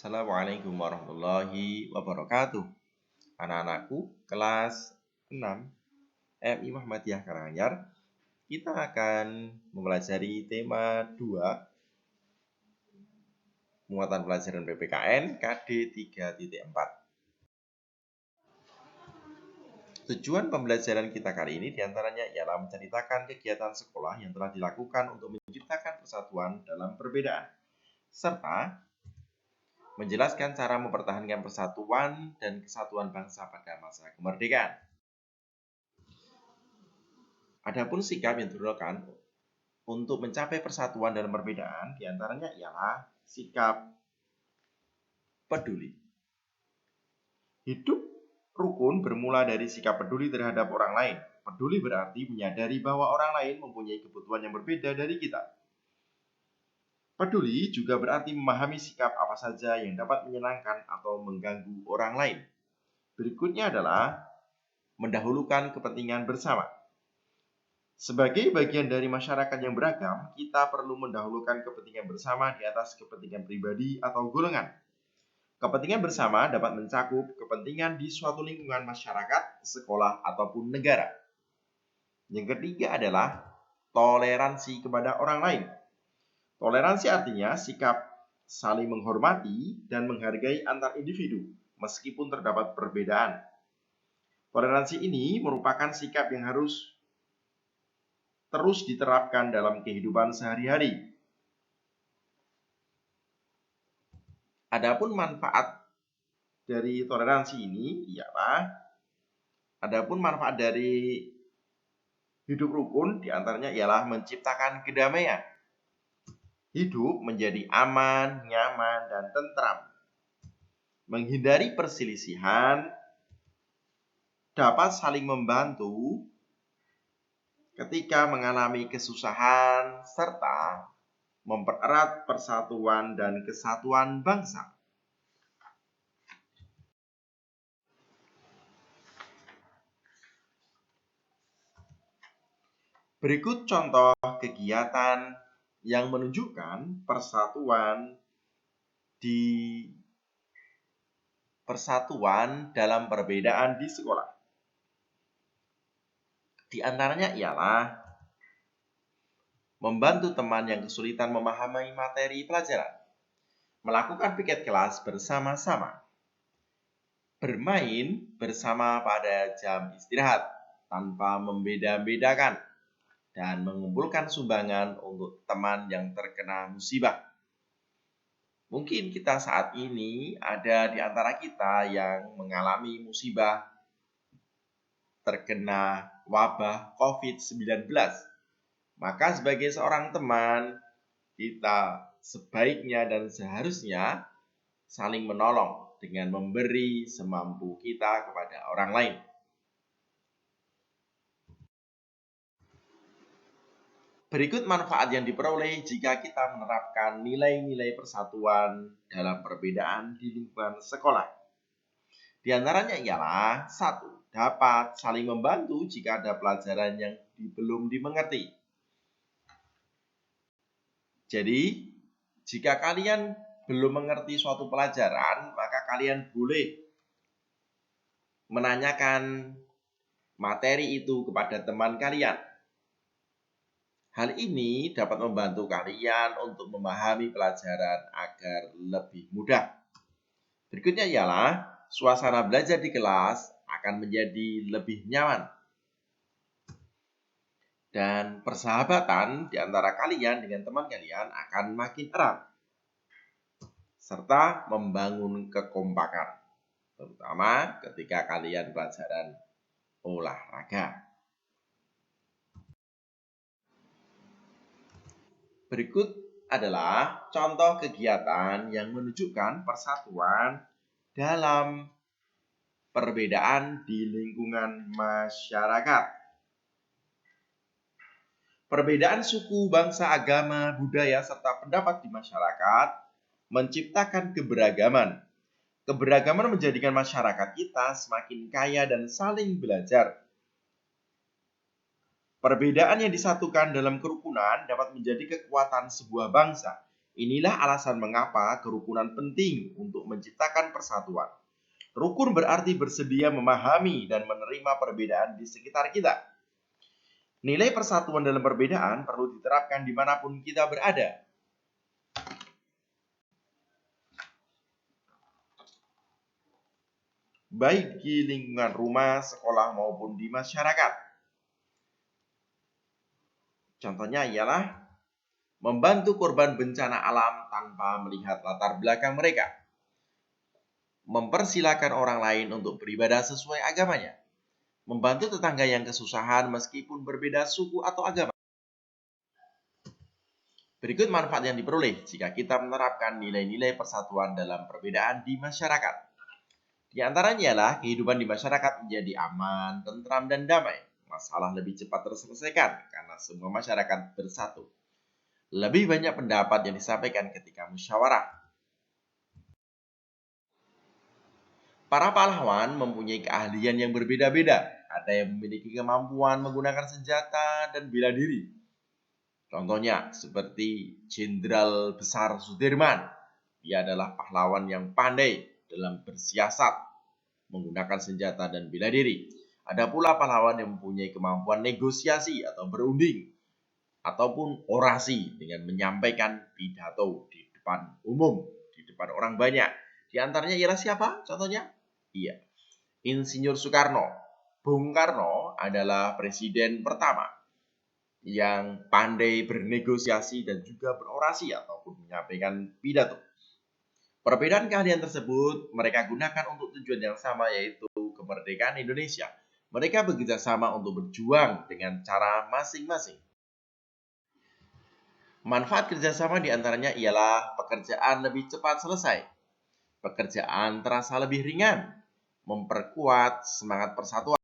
Assalamualaikum warahmatullahi wabarakatuh. Anak-anakku kelas 6 MI Muhammadiyah Karanganyar, kita akan mempelajari tema 2 muatan pelajaran PPKN KD 3.4. Tujuan pembelajaran kita kali ini diantaranya ialah menceritakan kegiatan sekolah yang telah dilakukan untuk menciptakan persatuan dalam perbedaan, serta menjelaskan cara mempertahankan persatuan dan kesatuan bangsa pada masa kemerdekaan. Adapun sikap yang diperlukan untuk mencapai persatuan dalam perbedaan diantaranya ialah sikap peduli. Hidup rukun bermula dari sikap peduli terhadap orang lain. Peduli berarti menyadari bahwa orang lain mempunyai kebutuhan yang berbeda dari kita. Peduli juga berarti memahami sikap apa saja yang dapat menyenangkan atau mengganggu orang lain. Berikutnya adalah mendahulukan kepentingan bersama. Sebagai bagian dari masyarakat yang beragam, kita perlu mendahulukan kepentingan bersama di atas kepentingan pribadi atau golongan. Kepentingan bersama dapat mencakup kepentingan di suatu lingkungan masyarakat, sekolah, ataupun negara. Yang ketiga adalah toleransi kepada orang lain. Toleransi artinya sikap saling menghormati dan menghargai antar individu, meskipun terdapat perbedaan. Toleransi ini merupakan sikap yang harus terus diterapkan dalam kehidupan sehari-hari. Adapun manfaat dari toleransi ini ialah hidup rukun diantaranya ialah menciptakan kedamaian. Hidup menjadi aman, nyaman, dan tentram. Menghindari perselisihan, dapat saling membantu ketika mengalami kesusahan, serta mempererat persatuan dan kesatuan bangsa. Berikut contoh kegiatan yang menunjukkan persatuan dalam perbedaan di sekolah. Di antaranya ialah membantu teman yang kesulitan memahami materi pelajaran, melakukan piket kelas bersama-sama, bermain bersama pada jam istirahat tanpa membeda-bedakan, dan mengumpulkan sumbangan untuk teman yang terkena musibah. Mungkin kita saat ini ada di antara kita yang mengalami musibah terkena wabah COVID-19. Maka sebagai seorang teman, kita sebaiknya dan seharusnya saling menolong dengan memberi semampu kita kepada orang lain. Berikut manfaat yang diperoleh jika kita menerapkan nilai-nilai persatuan dalam perbedaan di lingkungan sekolah. Di antaranya ialah 1. Dapat saling membantu jika ada pelajaran yang belum dimengerti. Jadi, jika kalian belum mengerti suatu pelajaran, maka kalian boleh menanyakan materi itu kepada teman kalian. Hal ini dapat membantu kalian untuk memahami pelajaran agar lebih mudah. Berikutnya ialah suasana belajar di kelas akan menjadi lebih nyaman. Dan persahabatan di antara kalian dengan teman kalian akan makin erat. Serta membangun kekompakan, terutama ketika kalian pelajaran olahraga. Berikut adalah contoh kegiatan yang menunjukkan persatuan dalam perbedaan di lingkungan masyarakat. Perbedaan suku, bangsa, agama, budaya, serta pendapat di masyarakat menciptakan keberagaman. Keberagaman menjadikan masyarakat kita semakin kaya dan saling belajar. Perbedaan yang disatukan dalam kerukunan dapat menjadi kekuatan sebuah bangsa. Inilah alasan mengapa kerukunan penting untuk menciptakan persatuan. Rukun berarti bersedia memahami dan menerima perbedaan di sekitar kita. Nilai persatuan dalam perbedaan perlu diterapkan dimanapun kita berada. Baik di lingkungan rumah, sekolah, maupun di masyarakat. Contohnya ialah membantu korban bencana alam tanpa melihat latar belakang mereka. Mempersilakan orang lain untuk beribadah sesuai agamanya. Membantu tetangga yang kesusahan meskipun berbeda suku atau agama. Berikut manfaat yang diperoleh jika kita menerapkan nilai-nilai persatuan dalam perbedaan di masyarakat. Di antaranya ialah kehidupan di masyarakat menjadi aman, tentram, dan damai. Masalah lebih cepat terselesaikan karena semua masyarakat bersatu. Lebih banyak pendapat yang disampaikan ketika musyawarah. Para pahlawan mempunyai keahlian yang berbeda-beda. Ada yang memiliki kemampuan menggunakan senjata dan bela diri. Contohnya seperti Jenderal Besar Sudirman. Dia adalah pahlawan yang pandai dalam bersiasat, menggunakan senjata dan bela diri. Ada pula pahlawan yang mempunyai kemampuan negosiasi atau berunding, ataupun orasi dengan menyampaikan pidato di depan umum, di depan orang banyak. Di antaranya ialah siapa? Contohnya? Iya, Insinyur Soekarno. Bung Karno adalah presiden pertama yang pandai bernegosiasi dan juga berorasi ataupun menyampaikan pidato. Perbedaan keahlian tersebut mereka gunakan untuk tujuan yang sama, yaitu kemerdekaan Indonesia. Mereka bekerja sama untuk berjuang dengan cara masing-masing. Manfaat kerjasama diantaranya ialah pekerjaan lebih cepat selesai, pekerjaan terasa lebih ringan, memperkuat semangat persatuan.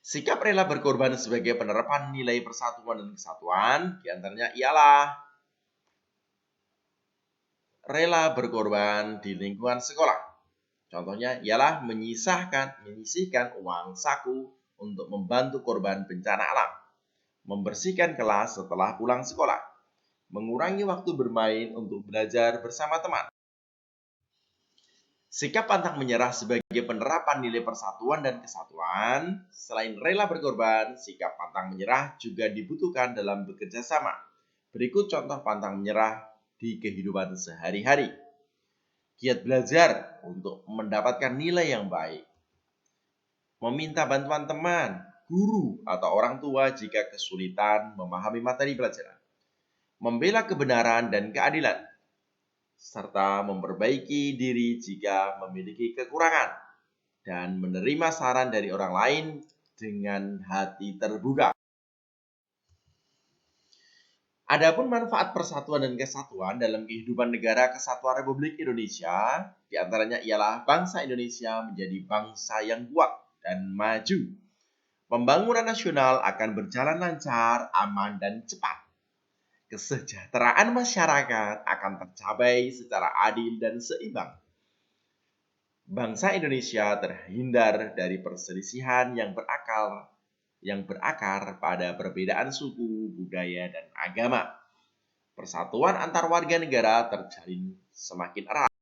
Sikap rela berkorban sebagai penerapan nilai persatuan dan kesatuan diantaranya ialah rela berkorban di lingkungan sekolah. Contohnya ialah menyisihkan uang saku untuk membantu korban bencana alam, membersihkan kelas setelah pulang sekolah, mengurangi waktu bermain untuk belajar bersama teman. Sikap pantang menyerah sebagai penerapan nilai persatuan dan kesatuan. Selain rela berkorban, sikap pantang menyerah juga dibutuhkan dalam bekerja sama. Berikut contoh pantang menyerah di kehidupan sehari-hari. Giat belajar untuk mendapatkan nilai yang baik. Meminta bantuan teman, guru, atau orang tua jika kesulitan memahami materi pelajaran. Membela kebenaran dan keadilan, serta memperbaiki diri jika memiliki kekurangan, dan menerima saran dari orang lain dengan hati terbuka. Adapun manfaat persatuan dan kesatuan dalam kehidupan negara Kesatuan Republik Indonesia, diantaranya ialah bangsa Indonesia menjadi bangsa yang kuat dan maju. Pembangunan nasional akan berjalan lancar, aman, dan cepat. Kesejahteraan masyarakat akan tercapai secara adil dan seimbang. Bangsa Indonesia terhindar dari perselisihan yang berakar pada perbedaan suku, budaya, dan agama. Persatuan antar warga negara terjalin semakin erat.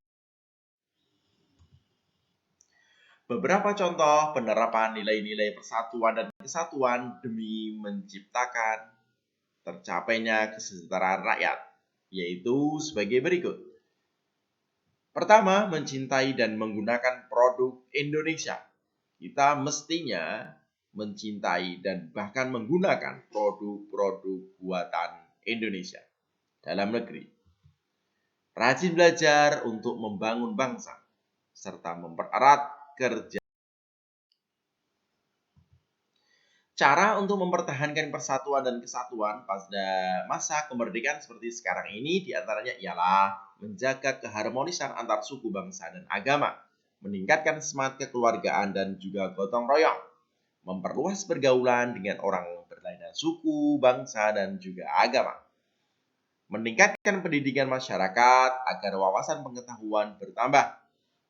Beberapa contoh penerapan nilai-nilai persatuan dan kesatuan demi menciptakan tercapainya kesejahteraan rakyat, yaitu sebagai berikut. Pertama, mencintai dan menggunakan produk Indonesia. Kita mestinya mencintai dan bahkan menggunakan produk-produk buatan Indonesia dalam negeri. Rajin belajar untuk membangun bangsa, serta mempererat kerja. Cara untuk mempertahankan persatuan dan kesatuan pada masa kemerdekaan seperti sekarang ini diantaranya ialah menjaga keharmonisan antar suku, bangsa, dan agama, meningkatkan semangat kekeluargaan dan juga gotong royong, memperluas pergaulan dengan orang berlainan suku, bangsa, dan juga agama, meningkatkan pendidikan masyarakat agar wawasan pengetahuan bertambah,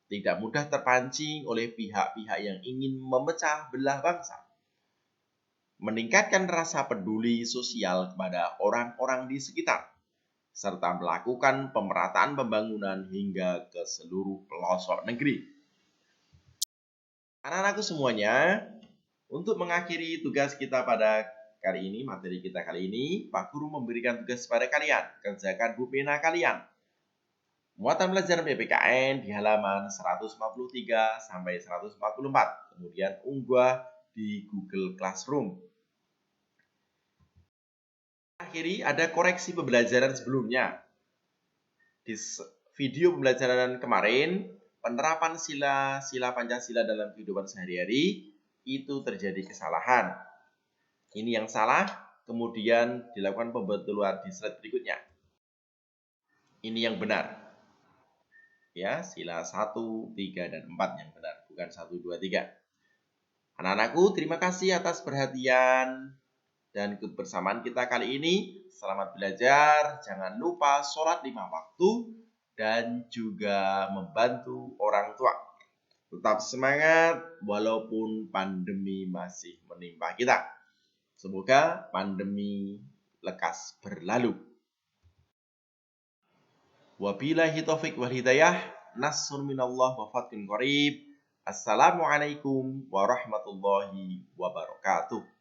tidak mudah terpancing oleh pihak-pihak yang ingin memecah belah bangsa, meningkatkan rasa peduli sosial kepada orang-orang di sekitar, serta melakukan pemerataan pembangunan hingga ke seluruh pelosok negeri. Anak-anakku semuanya, untuk mengakhiri tugas kita pada kali ini, materi kita kali ini, Pak Guru memberikan tugas kepada kalian. Kerjakan buku pena kalian. Muatan pelajaran PPKN di halaman 153 sampai 144. Kemudian unggah di Google Classroom. Akhiri ada koreksi pembelajaran sebelumnya. Di video pembelajaran kemarin, penerapan sila Pancasila dalam kehidupan sehari-hari itu terjadi kesalahan. Ini yang salah, kemudian dilakukan pembetulan di slide berikutnya. Ini yang benar. Ya, sila 1, 3, dan 4 yang benar, bukan 1, 2, 3. Anak-anakku, terima kasih atas perhatian dan kebersamaan kita kali ini. Selamat belajar, jangan lupa sholat 5 waktu, dan juga membantu orang tua. Tetap semangat walaupun pandemi masih menimpa kita. Semoga pandemi lekas berlalu. Wabillahi taufiq wal hidayah. Nasrun minallah wa fathun qarib. Assalamualaikum warahmatullahi wabarakatuh.